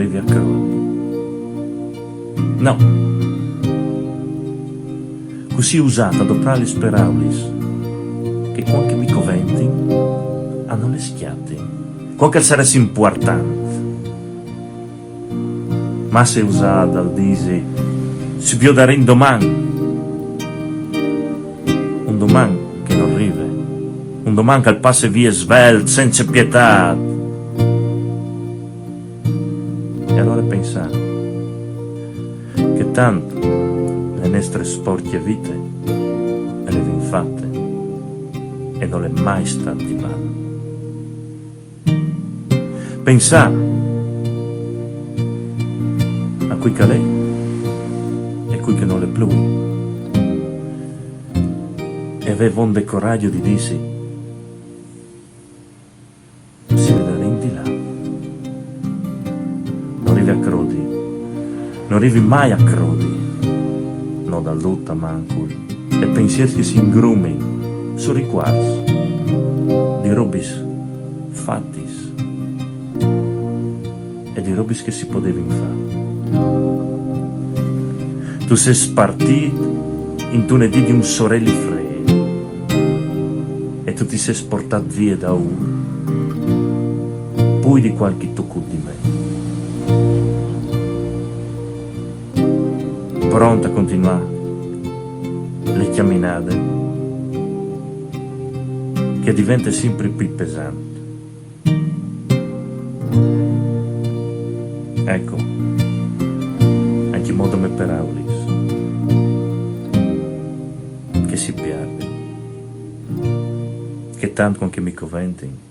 arrivi a crodi. No, così usata doprà le speraulis, che qualche mi coventi hanno le schiatti, qualche saresse importante. Ma se usata al disi, si può dare in domani, un domani che non arriva, un domani che al passo via svelto, senza pietà. E allora pensare che tanto le nostre sporche vite le avevamo fatte e non le mai state di mano. Pensare a cui che lei e cui che non le più, e aveva un coraggio di dirsi si vedrà in di là. Non arrivi a crodi, non arrivi mai a crodi, non da lotta manco, e pensieri che si ingrumi su riquars di robis fattis e di robis che si potevi fare. Tu sei spartito in lunedì di un sorelli freddo e tu ti sei sportato via da uno, poi di qualche tocco di me, pronta a continuare le camminate che diventa sempre più pesante. Ecco, anche modo me per Aulis, che si pierde, che tanto con che mi coventi.